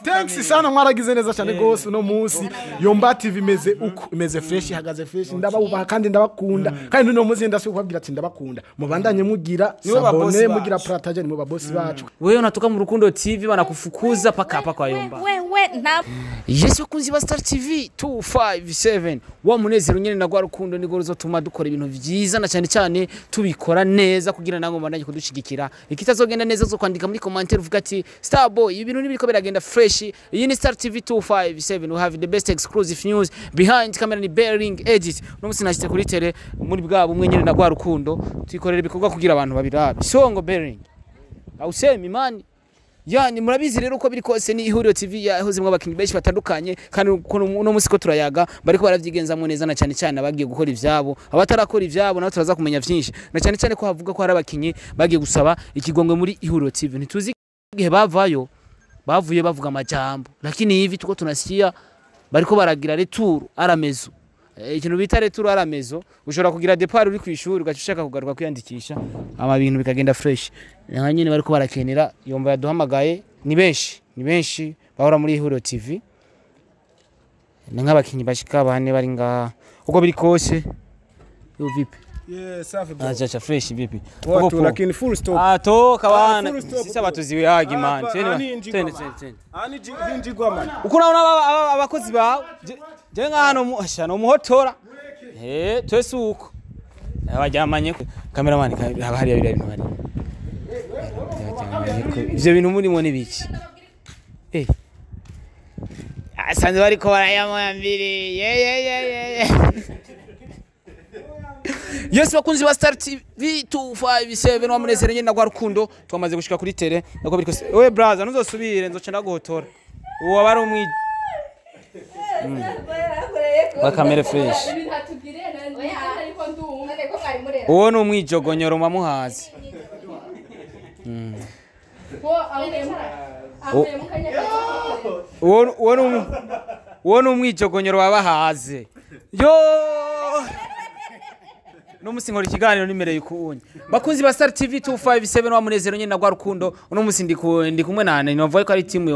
Thanks sana mwaragize neza cyane gose uno munsi Yomba TV imeze fresh ihagaze fresh ndababubaha kandi ndabakunda kandi uno munsi ndasuka kubabwira ati ndabakunda mubandanye mugira sabone mugira partage ni mu babosi bacu wewe unatoka mu Rukundo TV banakufukuza paka kwa Yomba wewe nta Yes bakunzi ba Star TV 257 wa munezero nyene na gwa Rukundo ni gorozo tuma dukora ibintu vyiza na cyane cyane tubikora neza kugira nango mbandanye kudushigikira ikitazogenda neza zo kwandika muri commentaire uvuga ati Starboy ibintu nibiko biragenda fresh iyi ni Star TV 257 we have the best exclusive news behind camera ni bearing edit no musi nashite kuri tele muri bwabo umwe nyene na gwa Rukundo twikorera ibikorwa kugira abantu babirabe songo bearing ausemi mani yani murabizi rero uko biri kose ni IHURIRO TV yahoze mwabakinyi benshi batandukanye kandi no musiko turayaga bariko baravyigenzamwe neza na cyane cyane abagiye gukora ivyabo abatarakora ivyabo nabo turaza kumenya vyinshi na cyane cyane ko havuga ko hari abakinyi bagiye gusaba ikigongwe muri IHURIRO TV ntituzi gihe bavuye bavuga amajambo lakini hivi tuko tunasikia bariko baragira retour aramezo ikintu bita retour aramezo ushobora kugira depart uri kwishuri ugacushaka kugaruka kwiyandikisha ama bintu bikagenda fresh nyine bariko barakenera Yomba yaduhamagaye ni benshi bahora muri IHURIRO TV ni nk'abakinyi bashika bane bari nga uko biri kose yo vipi safi bro acha fresh vipi watu lakini full stop toka bana sisi abatuziwe hagi man twende ani njigwa man uko naona abakozi bawe je ngano muhashano muhotora twese uko abajyamanye cameraman haba hari abiri bari ivyo bintu muri mone biki asanze bariko barayamo mbiri Yes bakunzi ba Star TV 257 wa munezero nyene na gwa Rukundo twamaze gushika kuri tele nako biriko we brother nuzosubire nzoca ndaguhotora uwo bari umwi bakamere fresh uwo no umwijogonyoro mamuhazi uwo no umwijogonyoro wabahaze yo no musinkora ikiganiro nimereye ukunya bakunzi ba Star TV 257 wa munezero nyene na gwa Rukundo uno musi ndi kumwe nane novuye ko ari team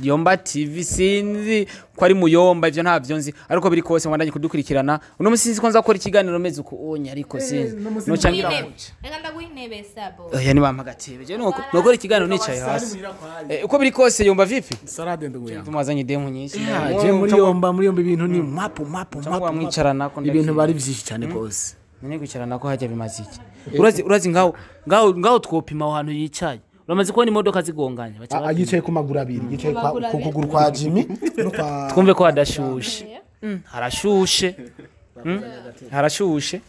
Yomba TV sinzi ko ari mu Yomba ivyo ntavyo nzi ariko biri kose mwandanye kudukurikirana uno musi sinzi ko nzakora ikiganiro meze ukunya ariko sinzi no cangira muca reka ndaguhinebe sabo yani bampagatebe je nokora ikiganiro nicaye hasi uko biri kose Yomba vipi salade nduguya tumazanye demo nyinshi je muri Yomba ibintu ni map mwicarana ko ibintu bari byinshi cyane gose nene kwicarana ko hajya bimaziki urazi ngaho twopima ahantu yicaye uramaze kubona imodoka zigonganya yicaye ku maguru abiri yicaye ku kuguru kwa Jimmy twumve ko hadashushe harashushe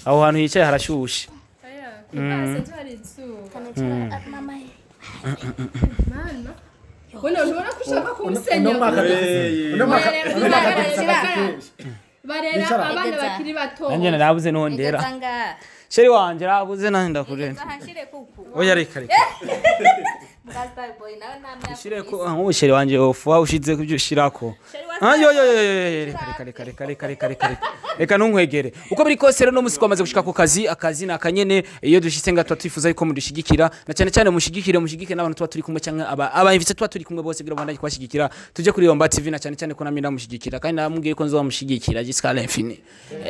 aho hantu yicaye harashushe barera abana bakiri bato nanjye narabuze nondera sheri wanje rabuze nanda kurenda oya reka shire ko sheri wanje ofu ushize kubyo shirako reka ntunkwegere uko biri kose rero no musiko amaze gushika ku akazi nakanyene iyo dushitse nga twifuza yuko mudushigikira na cyane cyane mushigikire n'abantu tuba turi kumwe cyangwa abahivitse tuba turi kumwe bose gira bandanye kwashigikira tuje kuri Yomba TV na cyane cyane ko namira mushigikira kandi namubwiye ko nzomushigikira jusqu'à l'infini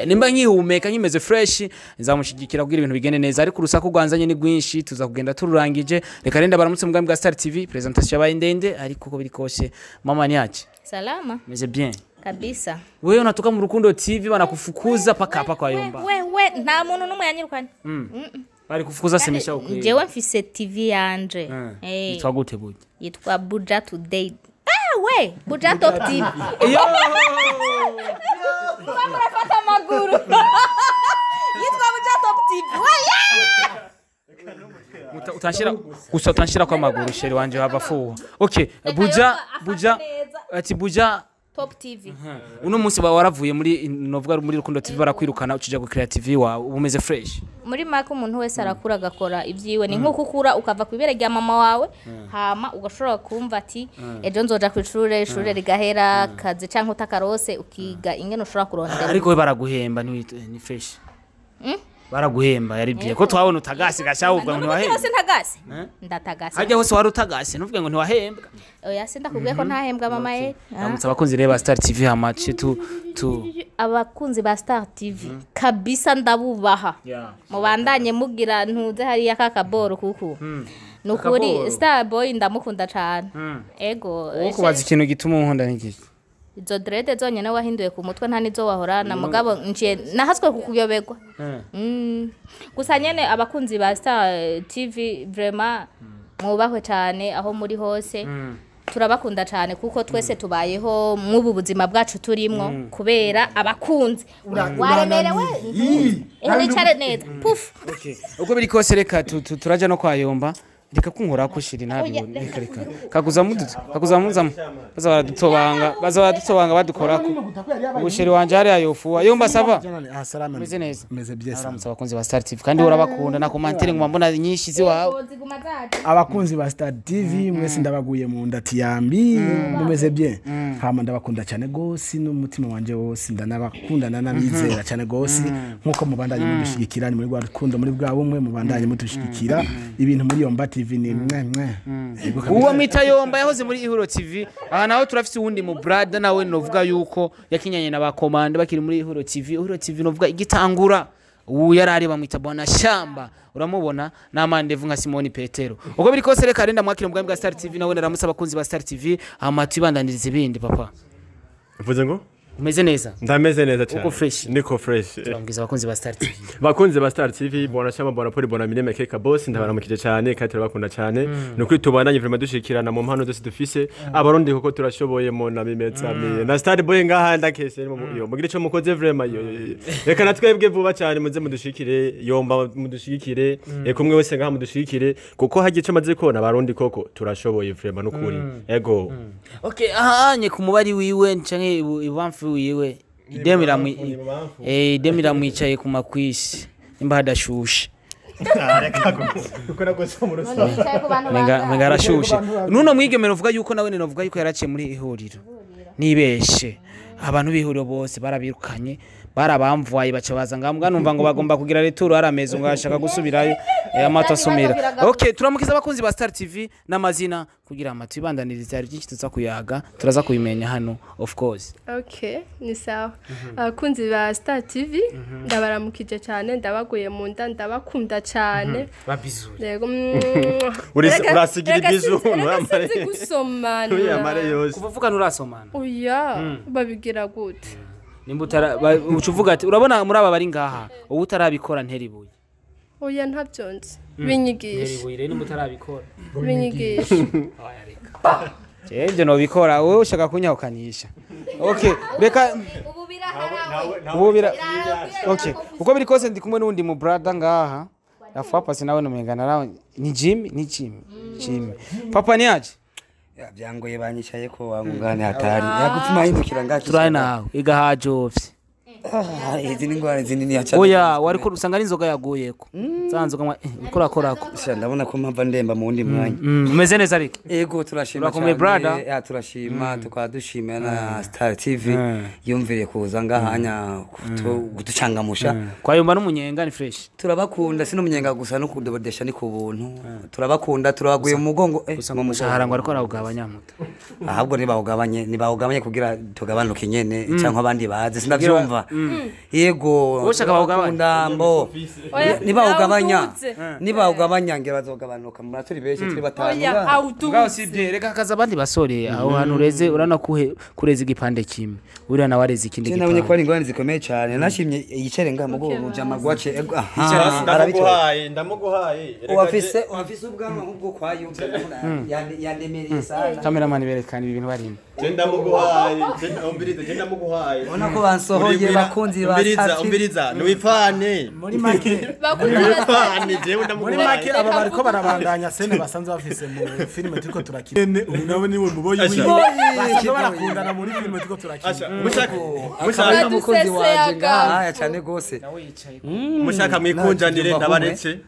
nimba nkihumeka nkimeze fresh nzamushigikira kugira ibintu bigende neza ariko urusaku rwanzanye ni rwinshi tuza kugenda tururangije reka renda baramutse mugambi bwa Star TV presentation yabaye ndende ariko uko biri kose mama ni yake salama meze bien kabisa wewe unatoka mu Rukundo TV banakufukuza paka kwa Yomba wewe nta muntu numwe yanyirukanye bari kufukuza semesha ukwiye jewe mfise TV yanje yitwa gute buje yitwa Buja Today we Buja Top TV yo murafata maguru yitwa Buja Top TV utanshira kwa maguru sheri wanje habafuwa okay Buja Top TV uno munsi waravuye muri novuga muri Rukundo TV barakwirukana ukija ku creative wawe ubumeze fresh muri mako umuntu wese arakura agakora ibyiwe ni nko kukura ukava ku ibere rya mama wawe hama ugashobora kumva ati ejo nzoja ku ishure rigahera kaze canke utakarose ukiga ingene ushobora kurondera ariko we baraguhemba ni fresh baraguhemba yaribwiye ko twabona utagase gashahubwa ngo ntiwahembwa hose ntagase ndatagase hajya hose wari utagase nuvuge ngo ntiwahembwa oya sindakubwiye ko ntahembwa mama ye ndamutse abakunzi reba Star TV hamace tu abakunzi ba Star TV kabisa ndabubaha mubandanye mugira ntuze hariya kakaboro kuko nukuri Star Boy ndamukunda cyane ego kubaza ikintu gituma unkunda n'igiki izo dread zonyene wahinduye ku mutwe nta nizo wahorana mugabo nje nahatswe kukuyoberwa gusa nyene abakunzi ba Star TV vraiment mwubahwe cyane aho muri hose turabakunda cyane kuko twese tubayeho mw'ubu buzima bwacu turimwo kubera abakunzi waremerewe nicare neza puf uko biri kose reka turaja no kwa Yomba reka kunkora ko shiri nabi reka kaguza muzamo baza baradutobanga badukorako ubusheri wanje hari ayofuwa Yomba sava meze neza meze byese aramutse abakunzi ba Star TV kandi urabakunda na commentaire ngo mbona nyinshi ziwawe abakunzi ba Star TV mwese ndabaguye mu ndati yambi mumeze bien hama ndabakunda cyane gose n'umutima wanje wose ndanabakundana nabizera cyane gose nkuko mubandanye mudushigikira muri gwa rukundo muri bwa bumwe mubandanye mudushigikira ibintu muri Yomba TV ni uwo mita Yomba yahoze muri IHURIRO TV aha naho turafite uwundi mu brother nawe novuga yuko yakinyanye n'abakomande bakiri muri IHURIRO TV IHURIRO TV novuga igitangura ubu yarari bamwita bwana shamba uramubona n'amandevu nka Simoni Petero uko biri kose reka renda mwakira mbwa Star TV nawe naramutse abakunzi ba Star TV amatu ibandandirize ibindi papa uvuze ngo umeze neza ndameze neza cyane uko fresh niko fresh turambwiza abakunzi ba Star TV bakunzi ba Star TV bona shamba bona poli bona mineme keka boss ndabaramukije cyane kandi turabakunda cyane no kwitubandanye vraiment dushikirana mu mpano zose dufise abarundi koko turashoboye mo na bimetsa na Star Boy ngaha ndakese yo mugire cyo mukoze vraiment yo reka natwebwe vuba cyane muze mudushikire Yomba mudushikire kumwe wese ngaha mudushikire kuko hagiye cyo maze kona abarundi koko turashoboye vraiment nukuri ego okay ahanye ku mubari wiwe ncanke ibamfu wiwe idemira mwicaye ku makwisi nimba hadashushe menga arashushe nuno mwigemero uvuga yuko nawe novuga yuko yaraciye muri IHURIRO nibeshe abantu b'IHURIRO bose barabirukanye barabamvuye baca baza ngambwa numva ngo bagomba kugira retour arameze ngashaka gusubirayo amato asumira okay turamukiza abakunzi ba Star TV n'amazina kugira amatu ibandaniriza ari byinshi tuza kuyaga turaza kubimenya hano of course okay ni sawa abakunzi ba Star TV ndabaramukije cyane ndabaguye mu nda ndabakunda cyane babizure yego urasigira ibizu uramare gusomana uyamare yose kuvuga nurasomana oya babigira gute nimbutara ucuvuga ati urabona muri aba bari ngaha ubu utarabikora nteribuye oya ntabyonze binyigisha nteribuye rero nimbutarabikora binyigisha oya reka jeje no bikora wowe ushaka kunyahukanisha okay reka ubu bira okay uko biri kose ndi kumwe n'undi mu brother ngaha afa pasi nawe no mengana nawe ni Jimmy papa ni aje byangoye banyicaye ko wangungane hatari yagutuma hindukira ngaki turaye nawe igahajovye izi n'ingwara zinini yacha oya wariko usanga ari inzoga yaguyeko zanzoga ikorakorako ndabona ko mpamva ndemba mu wundi mwanya umeze neza ariko ego turashima cyane ya turashima tukadushimira na Star TV yumvire kuza ngahanya gutucangamusha kwa Yomba n'umunyenga ni fresh turabakunda sino munyenga gusa no kudodesha ni ku buntu turabakunda turabaguye mu mugongo mu mushahara ngo ariko arawugabanya muto ahabwo nibawugabanye kugira tugabanuke nyene cyangwa abandi baze sinavyumva yego ushaka bawugabanya mbo nibawugabanya nge bazogabanuka mu turi beshe turi batanga ngaho sibye reka kaza abandi basore aho hantu ureze urana kureza igipande kimwe uri na wareze ikindi gipande nabonye ko ari ingwani zikomeye cyane nashimye yicere ngaha mugo mujama gwace ndamuguhaye wafise ubwama nk'ubwo kwa Yomba yandemereye sana cameraman berekana ibintu barimo ndamuguhaye ndamuguhaye ubona ko bansohoye bakunzi ba umbiriza niwipfane muri make niwipfane jewe muri make aba bariko barabandanya sene basanzwe bafise mu filime turiko turakina nawe niwe muboyi basanzwe barakundana muri filime turiko turakina mushaka umukunzi wanje ngaha cyane gose mushaka mwikunjanire ndabaretse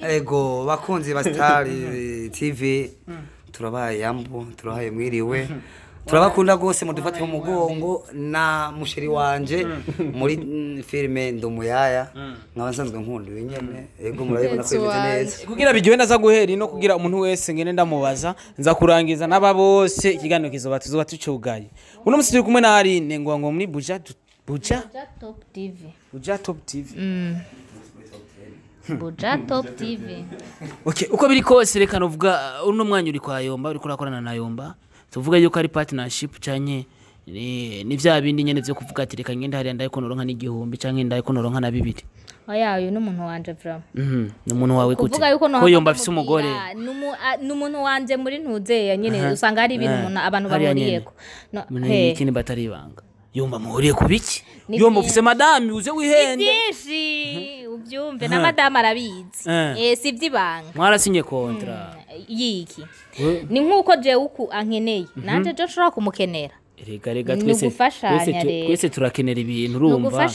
ego bakunzi ba Star TV turabaye yambu turahaye mwiriwe turabakunda gose mudufate mu mugongo na musheri wanje muri filme Ndumuyaya nkabansanzwe nkunda nyene ego murabibona ko bimeze neza kugira bigiwe naza guhera no kugira umuntu wese ngene ndamubaza nza kurangiza naba bose ikiganiro kizoba tucugaye uno musi turi kumwe na Aline ngo muri Buja Top TV Buja Top TV Buja Top TV okay uko biri kose reka novuga uno mwanya uri kwa Yomba uri kurakorana na Yomba tuvuga yuko ari partnership cyanye ni vya bindi nyene vyo kuvuga ati reka ngenda hari ndaye konoronka n'igihumbi canke ndaye konoronka na 2 oya uyu n'umuntu wanje vra ni umuntu wawe gute ko Yomba afise umugore n'umuntu wanje muri ntuzeya nyene usanga hari ibintu abantu bahuriyeko ikindi batari ibanga Yomba muhuriye ku biki Yomba ufise madame uze wihende byinshi ubyumve na madame arabizi si vyibanga mwarasinye kontra yiki ni nkuko je uku ankeneye nanje je nshobora kumukenera rega twese turakenera ibintu urumva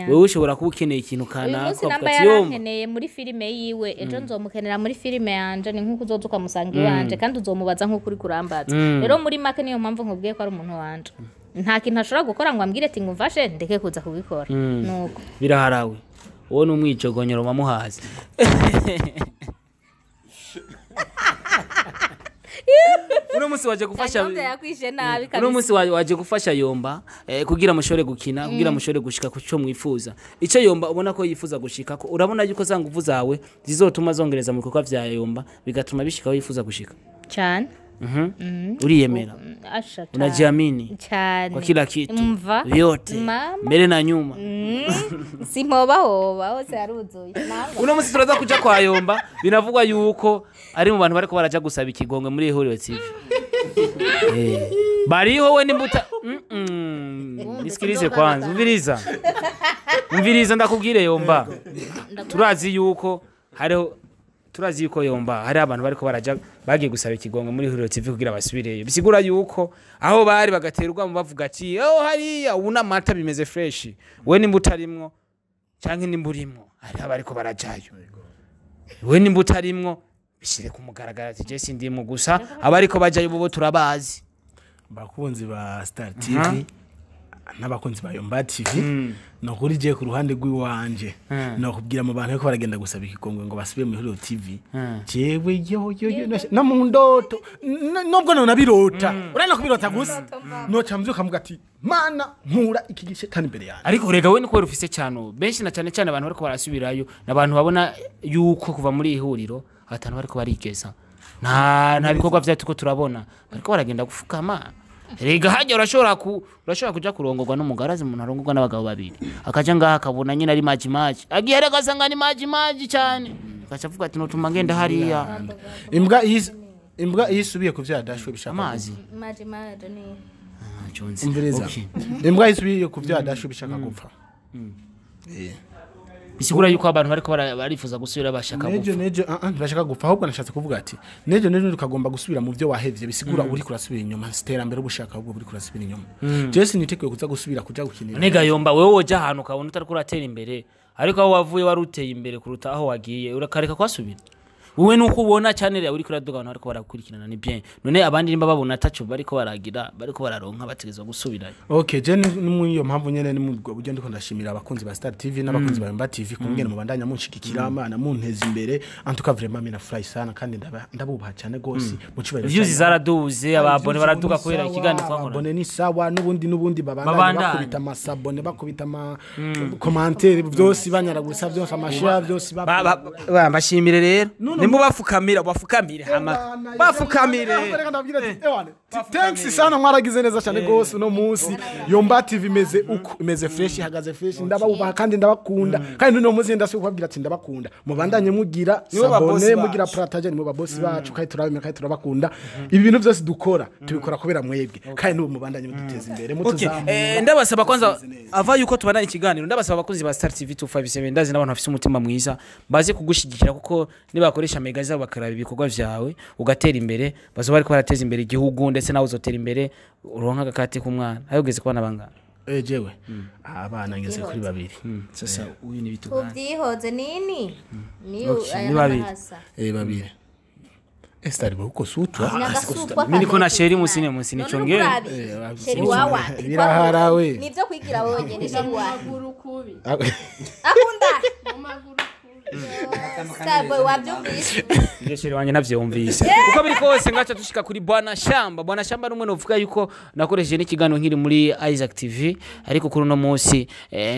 wewe ushobora kuba ukeneye ikintu kana ko yarankeneye muri filime yiwe ejo nzomukenera muri filime yanje ni nkuko uzoza ukamusanga iwanje kandi uzomubaza nkuko uri kurambaza rero muri make niyo mpamvu nkubwiye ko ari umuntu wanje nta kintu ashobora gukora ngo ambwire ati ngumfashe ndeke kuza kubikora nuko biraharawe wowe n'umwijogonyero mamuhaze uno musi waje gufasha uno musi waje gufasha Yomba kugira mushore gukina kugira mushore gushika ku cyo mwifuza ico Yomba ubona ko yifuza gushika ko urabona yuko za nguvu zawe zizotuma zongereza mu bikorwa vya Yomba bigatuma bishika aho yifuza gushika cyane uriyemera unajiamini cyane kwa kila kitu yote mbele na nyuma simhoba hose aruzuye uno musi turaza kuja kwa Yomba binavugwa yuko ari mu bantu bariko baraja gusaba ikigongwe muri IHURIRO TV bariho we nimbuta nisikirize kwanza umviriza ndakubwire Yomba turazi yuko Yomba hari abantu bariko baraja bagiye gusaba ikigongwe muri IHURIRO TV kugira basubireyo bisigura yuko aho bari bagaterwa mu bavuga ati hariya ubuna mata bimeze fresh we nimbutarimwo canke nimburimwo hari abariko barajayo we nimbutarimwo bishire ku mugaragara ati je sindimwe gusa abariko bajayo bobo turabazi bakunzi ba Star TV n'abakunzi ba Yomba TV no kuri je ku ruhande rw'iwanje no kubwira mu bantu ko baragenda gusaba ikigongwe ngo basubire mu IHURIRO TV jewe yo na mu ndoto nubwo none birota urana kubirota gusa no camvyuka muga ati mana nkura iki gice kandi imbere yanjye ariko rega we niko rufise cyane benshi na cyane abantu bariko barasubirayo nabantu babona yuko kuva muri IHURIRO atanu bariko barigeza nta bikorwa vyatuko turabona bariko baragenda gufukama rega hajya urashobora kuja kurongorwa n'umugarazi umuntu arongorwa n'abagabo babiri akaja ngaha akabona nyine ari maji agiye rega asanga ni maji cyane akaca avuga ati notuma ngenda hariya imbwa isubiye kuvyara dashwe bishaka amazi maji ni Johnson imbereza imbwa isubiye kuvyara dashwe bishaka gupfa bisigura yuko abantu bariko barifuza gusubira bashaka gupfa nejo bashaka gupfa ahubwo nashatse kuvuga ati nejo ukagomba gusubira mu byo wahevye bisigura uri kurasubira inyuma iterambere ubushaka ahubwo uri kurasubira inyuma Jesse niteguye kuza gusubira kuja gukinira nega Yomba wewe woja ahantu ukabona utari kuratera imbere ariko aho wavuye waruteye imbere kuruta aho wagiye urakareka kwasubira wowe nuko ubona channel yawe uri kuraduga abantu bariko barakurikirana ni bien none abandi nimba babona atacu bariko baragira bariko bararonka bategezwa gusubirayo okay je niyo mpamvu nyene ni mu buryo ndiko ndashimira abakunzi ba Star TV n'abakunzi ba Yomba TV kungene mu bandanya munshigikira amana munteza imbere antuka vraiment mina fly sana kandi ndabubaha cyane gose mu cibaro views zaraduze ababone baraduka kubera ikiganiro twakora abone ni sawa nubundi babandanya bakubita amasabone bakubita ama commentaire byose banyaragurisa byose amashare byose bashimire rero nimbo bafukamire hama bafukamire thanks sana mwaragize neza cyane gose uno munsi Yomba TV imeze fresh ihagaze fresh ndababubaha kandi ndabakunda kandi uno munsi ndasubira ati ndabakunda mubandanye mugira sabone mugira partage ni mu babosi bacu kandi turabimeka kandi turabakunda ibi bintu byose dukora tubikora kubera mwebwe kandi n'ubu mubandanye muduteza imbere mutuzamu ndabasaba kwanza ava yuko tubandanye ikiganiro ndabasaba abakunzi ba Star TV 257 ndazi n'abantu bafite umutima mwiza baze kugushigikira kuko nibakoresha mega zabo bakaraba ibikorwa vyawe ugatera imbere bazo bari ko barateza imbere igihugu ndetse nawe uzotera imbere uronka agakati ku mwana ayogeze kubana bangana jewe abana ngeze kuri babiri sasa uyu ni bitugana ubyihoze nini niyo babiri Stari uko sutwa mimi niko na sheri musine nichongere sheri wawa Biraharawe nivyo kwigira wowe ni sheri wawa Maguru kubi. akunda Mu maguru kubi. Starboy wabyumvise Nje sheri wanje navyumvise uko biri kose ngacha tushika kuri Bwana Shamba numwe novuga yuko nakoresheje n'ikiganiro nkiri muri Isaac TV ariko kuri no munsi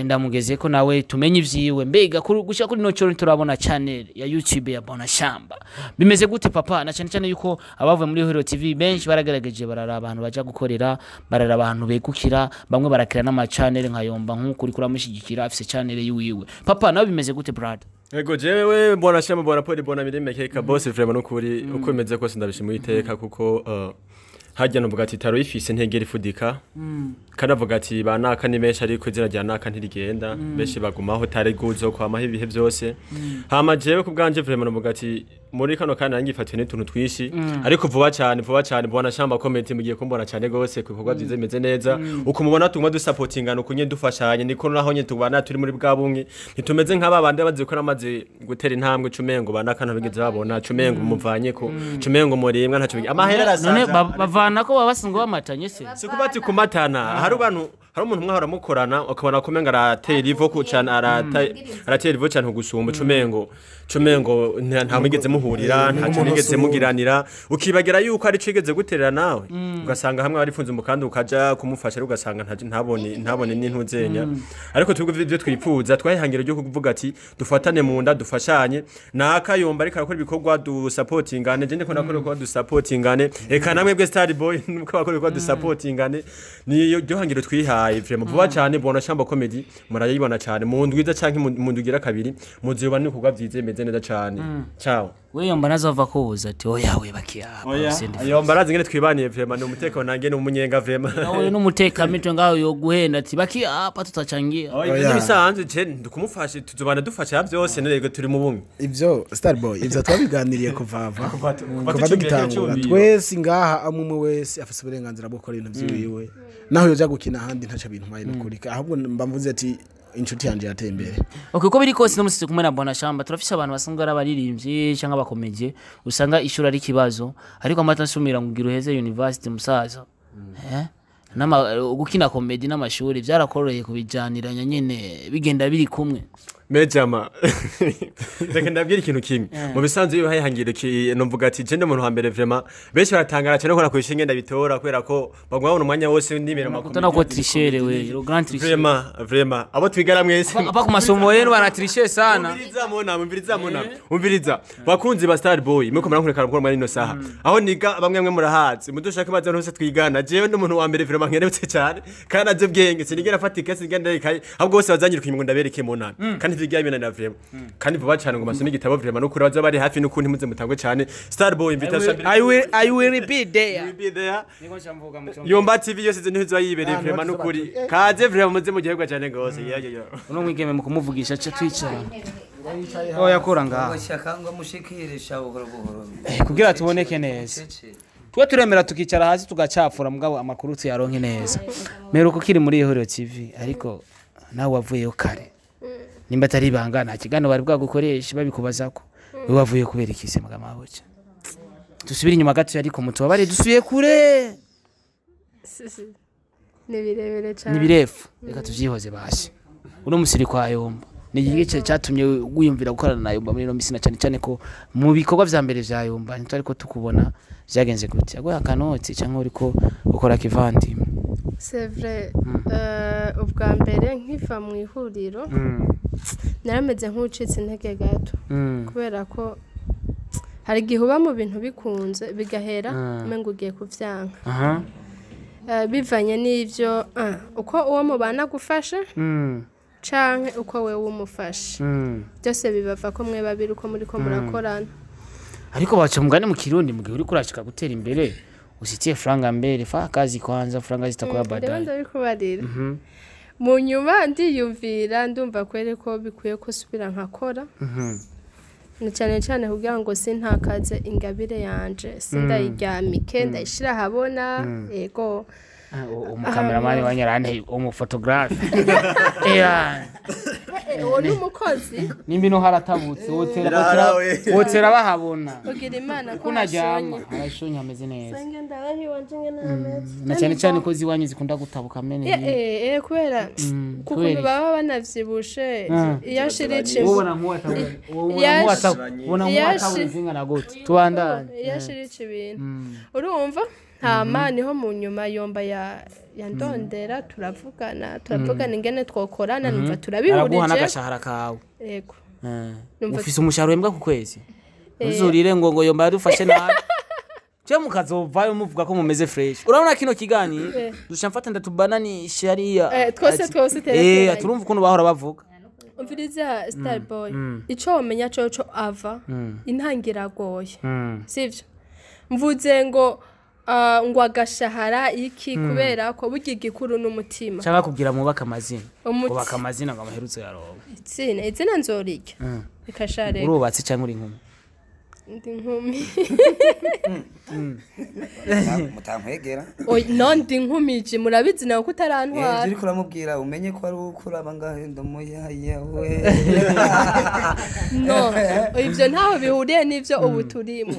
ndamugeze ko nawe tumenye ivyiwe mbega gushika kuri no cyo turabona channel ya YouTube ya Bwana Shamba bimeze gute papa na cyane yuko abavuye muri IHURIRO TV benshi baragerageje barara abantu baja gukorera barara abantu begukira bamwe barakira n'ama channel nka Yomba nk'ukuri kuramushigikira afise channel yiwiwe papa nawe bimeze gute brother Ego jewe Bwana Shamba Bwana Poli Bwana Mirime Keka boss vraiment nukuri uko imeze kose ndabishimira iteka kuko hajya no bugati taro ifise ntegera ifudika kanavuga ati banaka ni benshi ariko izina rya naka ntirigenda benshi bagumaho tare guzo kwamaho ibihe byose hama jewe kubganje vraiment no bugati muri kano kandi nangifatiye n'utuntu twishi ariko vuba cyane Bwana Shamba comment mugiye kumbona cyane gose kubikorwa byize bimeze neza uko mubona tuguma dusupportingana ukunye dufashanye niko naho nye tubana turi muri bwa bumwe nitumeze nk'aba bandi bazikora amaze gutera intambwe cumengo banaka ntabigeze babona cumengo muvanye ko cumengo murimwa ntacu amahera arasaza bavana ko babasingo bamatanye se sikubati kumatana hari umuntu umwe ahora mukorana ukabona kumenga aratera ivo ku cyane aratera ivo cyane kugusumba cumengo nta migeze muhurira nta migeze mugiranira ukibagira yuko ari cigeze guterera nawe ugasanga hamwe barifunze umukandi ukaja kumufasha ugasanga ntabone n'intuzenya ariko twebwe ibyo twifuza twayihangira ryo kuvuga ati dufatane mu nda dufashanye naka Yomba ariko akora ibikorwa du supportingane je ndiko nakora ko du supportingane eka namwe bwe Starboy nuko bakora ko du supportingane niyo ryo hangiro twihaye vraiment vuba cyane Bwana Shamba comedy murayibona cyane mu ndwiza canke mu ndugira kabiri muziba ni kuga byize meze neza cyane ciao we Yomba nazova kuza ati oya we bakiyapa Yomba arazi ngene twibaniye vraiment no mutekano nange no munyenga vraiment nawe no muteka mitwe ngaho yo guhenda ati bakiyapa tutachangia oya bisanzwe je ndukumufashe tuzobana dufasha byose nerego turi mu bumwe ivyo Starboy ivyo twabiganiriye kuvava kuva dugitangura twese ngaha amumwe wese afise uburenganzira bwo gukora ibintu vyiwe naho yoja gukina handi ntaca bintu maye nukurika ahubwo mbamvuze ati inshuti yanje yatembere okay ko biri kose no musitse kumwe na Bwana Shamba turafisha abantu basanzwe arabaririmbye cyangwa abakomeje usanga ishuri ari kibazo ariko amata nsumira ngugira uheze university musaza gukina comedy n'amashuri byarakoreye kubijaniranya nyene bigenda biri kumwe Mejama reka ndabwira ikintu kimwe mu bisanzwe iyo hayihangira no mvuga ati je n'umuntu wa mbere vraiment benshi baratangara cyane ko nakwishe ngenda bitora kwera ko bagwabona umwanya wose ndimera makuru tuna ko tricher we le grand tricher vraiment abo twigara mwese apa ku masomo yenu bana tricher sana umviriza bakunzi ba Starboy muko murankureka gukora muri no saha aho niga bamwe murahazi mudushaka baza hose twigana jewe n'umuntu wa mbere vraiment nkerebutse cyane kandi aje bwenge sinigera fatika sinigenda ikaye ahubwo bose bazanyira ku imungu ndabereke mu nana kandi vyigabina na vraiment kandi vuba cyane ngo masome igitabo vraiment no kuraza bari hafi no kunti muze mutangwe cyane Starboy invitation I will be there niko cyamvuga mu Yomba TV yose zintu yibereye vraiment no kuri kaze vraiment muze mu gihugu cyane gose uno mwigeme mu kumuvugisha cyo twicara oya kora ngaho bashaka mushikirisha buhoro kugira tuboneke neza twe turemera tukicara hasi tugacapfura mugabo amakuru tuyaronke neza meruko kiri muri IHURIRO TV ariko nawe wavuyeyo kare nimba atari ibanga nta kigano bari bwagukoresha babikubazako we wavuye kubera ikise mugama wacu dusubira inyuma gato ariko mutubabare dusuye kure ni birebere cyane ni birefu reka tuvyihoze basi uno musiri kwa Yomba ni igice cyatumye wiyumvira gukorana na Yomba muri no misina cyane ko mu bikorwa vya mbere vya Yomba ntari ko tukubona vyagenze gute agoya kanoti cyangwa uriko ukora kivandimwe c'est vrai ubwa mbere nkiva mu IHURIRO narameze nk'ucitse intege gato kubera ko hari igihe uba mu bintu bikunze bigahera umengo ugiye kuvyanka bivanye n'ivyo uko uwo mubana gufasha canke uko wewe umufasha byose bibava ko mwe babiri uko muri ko murakorana ariko baca mugane mu Kirundi mu gihe uri kurashika gutera imbere usitie franga mbere fa kazi kwanza franga zitakuwa baadaye ndabanda bikubarira mu nyuma ndiyumvira ndumva kwere ko bikuye ko subira nkakora cyane kugira ngo sintakaze ingabire yanje sindayiryamike ndayishira habona yego umukameramani wanyarane umufotographe uwo ni umukozi nimba ino haratabutse wotera bahabona ugira imana ko kunaryama arashonye ameze neza sange ndabahiwe nje nameze na cyane cyane ko ziwanyu zikunda gutabuka mene kubera kuko baba banavyibushe iyo ashirice ubona nk'uwatabuze zingana gute tubandanye iyo ashirice ibintu urumva hama niho mu nyuma Yomba yandondera turavugana ingene twokorana numva turabihurije araguha n'agashahara kawe yego ufise umushahara wembwa ku kwezi uzurire ngo Yomba yadufashe nabi cyo mukazovayo muvuga ko mumeze fresh urabona kino kiganiro dusha mfata ndatubana sharia twose telefone turumva ukuntu bahora bavuga umviriza Star Boy ico womenya coco ava intangira goye sivyo mvuze ngo agashahara iki kubera ko burya igikuru n'umutima cyangwa kubwira mubaka amazina ubaka amazina ngo amaherutse yaroba izina nzorike ikashare urubatse cyangwa uri inkumi ndi inkumi mutankwegera no ndi inkumi murabizi nawe ko utarantwara uri kuramubwira umenye ko ari ukura abangahe ndamuyayewe no ivyo ntaho bihuriye n'ivyo ubu turimo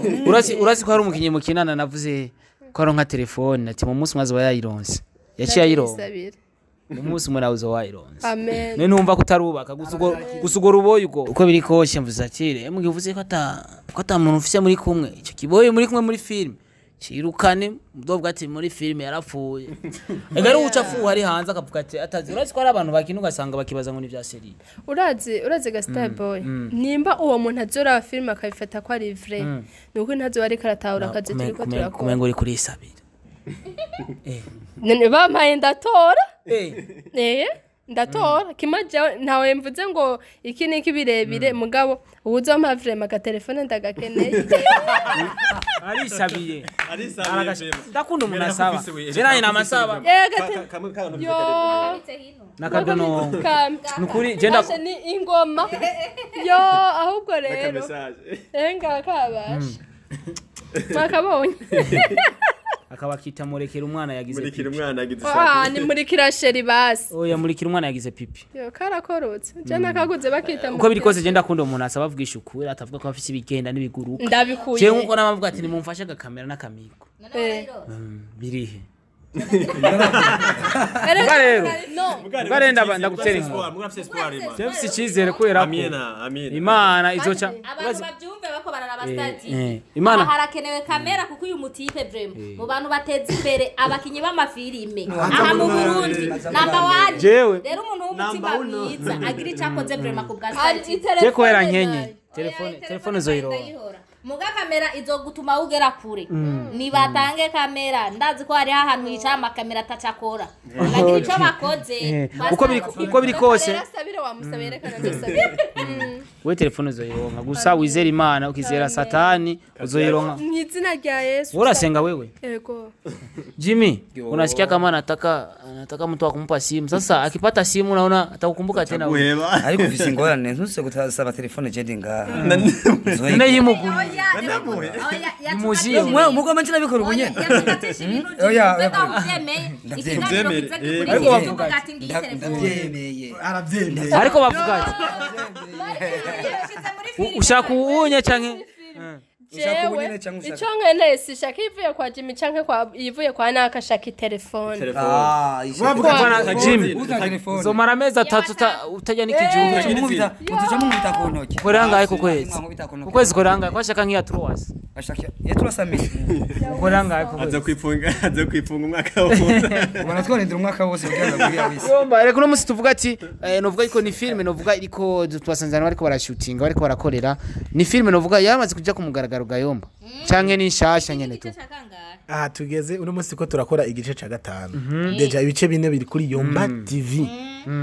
urasi ko hari umukinyi mukinana navuze ko aronka telefone ati mu munsi mwazo yayironse yaciye ayironka umunsi umwe nawe uzowayironse amen none numva ko utarubaka gusugora uboye uko biri koshe mvuze ati mugivuze ko ata muntu ufise muri kumwe icyo kiboye muri kumwe muri film cirukane mudobwa ati muri film yarapfuye ega ari ucafu hari hanze akavuga ati atazi urazi ko ari abantu bakinu gasanga bakibaza ngo ni vya serie urazi ga Star Boy nimba uwo muntu azora film akabifata ko ari vrai nuko ntazo bari karatahura akazi turiko turakora kumengo uri kuri isabira none bampaye ndatora ndatora kimaje ntawe mvuze ngo iki niki birebire mugabo ubuzo mpa vraiment ka telefone ndagakeneye arisabiye ndakunda umuntu asaba jeranye namasaba nakadono nukuri genda ni ingoma yo ahubwo rero enga kabasha makabonye akabakita murekera umwana yagize murikira umwana yagize ni murikira sheri basi oya murikira umwana yagize pipi yo karakorotse je nakaguze bakita uko biri kose je ndakunda umuntu asaba avugisha ukuri atavuga ko afite ibigenda n'ibiguruka ndabikuye je nkuko namavuga ati nimumfashe agakamera n'akamiko birihe rero ndagutera inkuru James icyizere kubera ko Imana izoca abantu babyumve bako bararaba stati Imana harakenewe kamera kuko uyu mutipe vraiment mu bantu bateza imbere abakinyi b'amafilime aha mu Burundi number 1 rero umuntu w'umutima mwiza agira icyakoze vraiment ku bwa stati je kwera nkenye telefone zoyiro muga kamera izogutuma ugera kure nibatange kamera ndazi ko hari ahantu yica amakamera atacakora nagira ico bakoze uko biri kose sabire wamusabere kana ndasabire we telefone zoyironka gusa wizera Imana ukizera Satani uzoyironka mwizina rya Yesu urasenga wewe yego Jimmy unasikia kama anataka mtu akumpa simu sasa akipata simu naona atakukumbuka tena ariko ufise ingorane ntuse gutasaba telefone je ndinga none yimuguru muziyo mwe mugoma nchina bikora ubunyene oya ariko bavuga ati ushaka uwunya canke ico nkene sishaka ivuye kwa Jimmy canke ivuye kwa naka shaka telefone bavuga Jimmy zomara amezi 3 utajya n'ikijuju mumubita ku ntoki koranga ku kwezi koranga kwashaka nk'iya Troas ashaka ya Troas amezi koranga ku aza kwifunga umwaka wose ubona twonendera umwaka wose byaza kuri yabisi Yomba reko no musi tuvuga ati novuga iko ni filme novuga iriko twasanzana bariko barashootinga bariko barakorera ni filme novuga yamaze kuja ku mugaragaro ga Yomba canke ni nshasha nyene tu tugeze uno musi ko turakora igice ca 5 deja ibice 4 biri kuri Yomba TV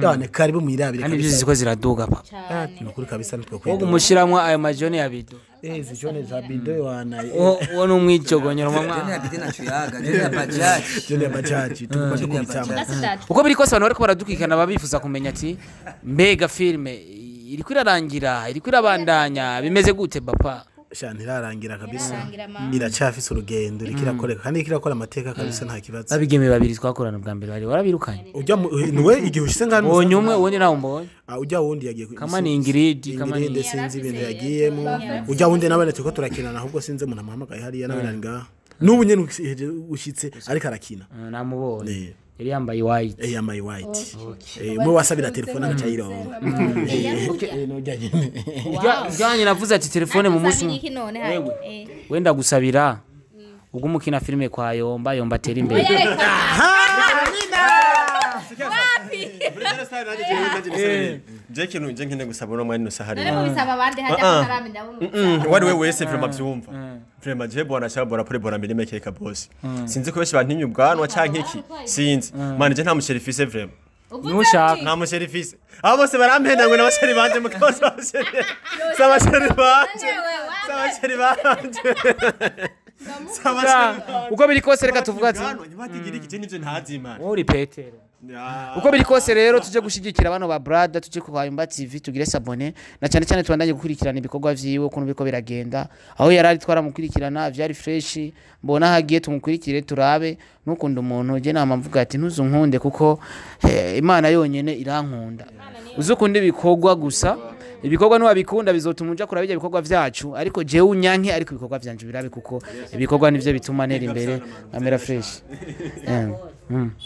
yone karibu mwirabire kandi byo ziko ziraduga pa nukuri kabisa nitwe kwenda uko mushiramwa ayo majone ya bido zijone za bido wana uwo numwijogonyero mwa jone ya bido na chuyaga jone ya bajaji tukuma dukubitama uko biri kose abantu bariko baradukikana babifuza kumenya ati mbega filme iriko irarangira iriko irabandanya bimeze gute bapa shana irarangira kabisa Irarangira, mama. iracafise urugendo rikirakoreka kandi rikirakora amateka kabisa nta kibazo babigeme babiri twakorana bwa mbere bari warabirukanye ujya niwe igihe ushise ngano ubonye umwe ubundi nawe umbonye ujya wundi yagiye kama ni Ingrid kama ni Ingrid sinzi ibintu yagiyemo ujya wundi nawe turiko turakinana ahubwo sinze umuntu amuhamagaye hariya nawe nari ngaha n'ubu nyene ushitse ariko arakina namubonye yari yambaye white yambaye white mwe wasabira telefone agacayironga ujyanye navuze ati telefone mu munsi wenda gusabira ubwo umukina filime kwa Yomba atera imbere je nkene gusaba no mwani nusahari bisaba abandi hajya karami ndabo wari we wese vraiment byumva vraiment je bona shabora pour bona milime keka boss sinzi ko beshi bantinye ubwanwa canke iki sinzi manje nta musherifise vraiment nushaka nta musherifise abo bose barampenda ngo n'abasheri banje mukoze abasheri banje uko biri kose reka tuvuga ati ntibatigire iki n'ivyo ntazimana uri Petero uko biri kose rero tuje gushigikira bano ba brother tuje kwa Yomba TV tugire sabone na cyane cyane twandanye gukurikirana ibikorwa vyiwe kuno biko biragenda aho yarari twaramukurikirana vyari fresh mbona hagiye tumukurikire turabe nukunda umuntu je nama mvuga ati ntuzunkunde kuko Imana yonyene irankunda uzukunda ibikorwa gusa ibikorwa no wabikunda bizotuma unja kuraba ibyo bikorwa vyacu ariko je unyanke ariko ibikorwa vyanje birabe kuko ibikorwa nivyo bituma nera imbere amera fresh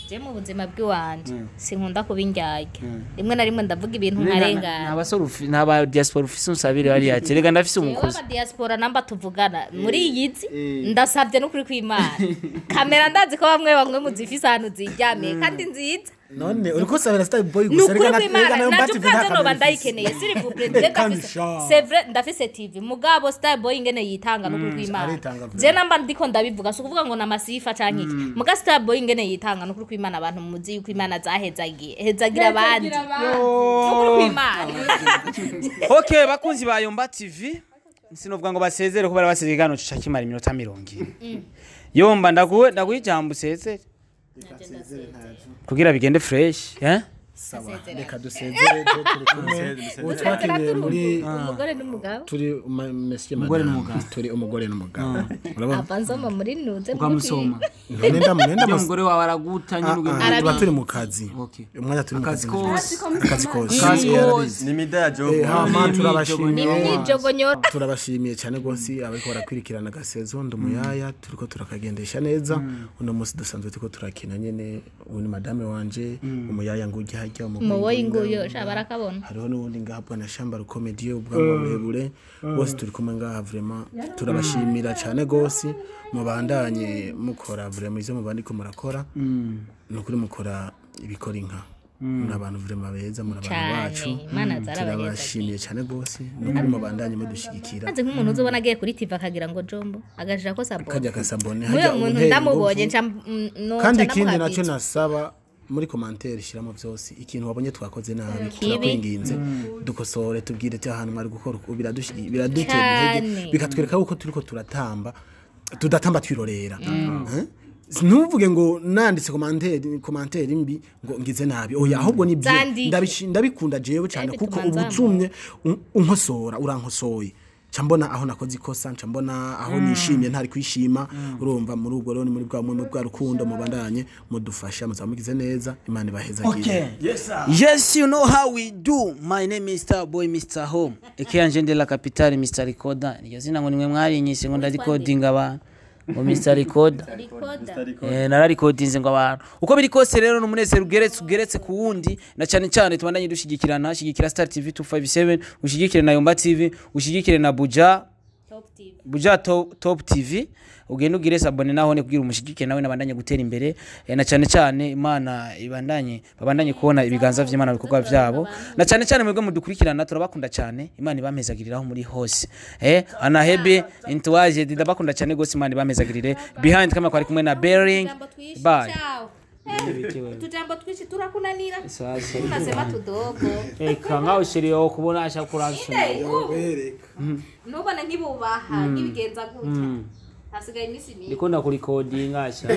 je mu buzima bw'iwanje sinkunda kubingyage rimwe na rimwe ndavuga ibintu nkarengana n'abasore n'aba diaspora ufise unsabire bari ati rega ndafise umukozi aba diaspora namba tuvugana muri iyizi ndasabye no kuri kw'Imana kamera ndazi ko bamwe muzifise ahantu ziryamiye kandi nziza none uriko sabira star boy gusa rega na Yomba TV no bandayikeneye s'il vous plaît c'est vrai ndafise TV mugabo star boy ingene yitanga no kuri kw'Imana je namba ndiko ndabivuga so kuvuga ngo na masifa canke iki muga star boy ingene yitanga no kuri kw'Imana abantu muzi yuko Imana zahezagira abandi no kuri kw'Imana okay bakunzi ba Yomba TV sinovuga ngo basezere ko bari basezeye gano cica kimara iminota 20 Yomba ndaguhijambo sezere kugira bigende fresh sawa reka dusezere turi kumwe utwakiriye muri umugore n'umugabo turi turi umugore n'umugabo urabona apanzoma muri nuze ukamusoma nenda umugore wawe aragutanye tuba turi mu kazi umwanya turi mu kazi kose ni mida jogo turabashimiye cyane gose abiko barakwirikirana gasezo ndumuyaya turiko turakagendesha neza uno munsi dusanzwe turiko turakina nyene ubu ni madame wanje umuyaya ngujya hajya umuboyi nguyo shabarakabona hariho n'ubundi ngaha bwana Shamba comedy ubwabo burebure bose turi kumwe ngaha vraiment turabashimira cyane gose mubandanye mukora vraiment izo mubandiko murakora nukuri mukora ibikora inka n'abantu vraiment beza muri abantu bacu turabashimiye cyane gose nukuri mubandanye mudushigikira maze nk'umuntu uzobona agiye kuri TV akagira ngo jombo agashira ko sabone kajya kasabone hajya umuntu ndamubonye kandi ikindi nacyo nasaba muri commentaire shiramo byose ikintu wabonye twakoze nabi turakwinginze dukosore tubwire ati ahantu mwari gukora biradutera intege bikatwereka uko turiko tudatamba twirorera ntuvuge ngo nanditse commentaire mbi ngo ngize nabi oya ahubwo ni ndabikunda jewe cyane kuko ubucumye unkosora urankosoye chambona aho nakoze ikosa chambona aho nishimye ntari kwishima urumva muri ubwo rero ni muri bwa rukundo mubandanye mudufasha muzamugize neza Imana ibaheza giye yes you know how we do my name is Star Boy Mr Home ekanje ndela capitale Mr Recorder niyo zina ngo nimwe mwarinyise ngo ndadicodinga abantu ngo Mr Recorder nararikodinze ngo abantu uko biri kose rero n'umunezero ugeretse ku wundi na cyane cyane tubandanye dushigikirana shigikira Star TV 257 ushigikire na Yomba TV ushigikire na Buja Top TV ugenda ugire sabone naho ne kugira umushigikire nawe nabandanye gutera imbere na cyane cyane Imana babandanye kubona ibiganza vy'Imana bikorwa vyabo na cyane cyane mwebwe mudukurikirana turabakunda cyane Imana ibamezagiriraho muri hose ana hebe intuaje ndabakunda cyane gose Imana ibamezagirire behind kama kwari kumwe na Bearing bye tujambo twishi turakunanira unasema tudogo ngao shiriyo kubona asha kuranshima nubona nkibubaha nkibigenza gutya hasigaye imisi mingi ndikunda kurikodinga asha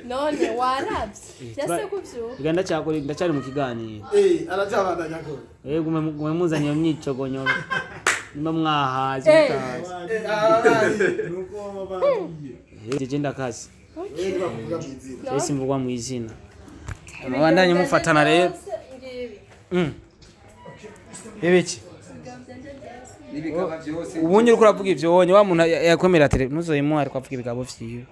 none waravye byase kuvyo iganda cyakora ndacari mu kiganiro aracabandanya ko gume muzanye imyicogonyoro nimba mwahaze jeje ndakazi ese mvugwa mu izina abandanye mufatana rero bebeki ubunye uriko uravuga ivyo wonye wa muntu yakomera tele nuzoyimuha ariko avuga ibigabo vyiwe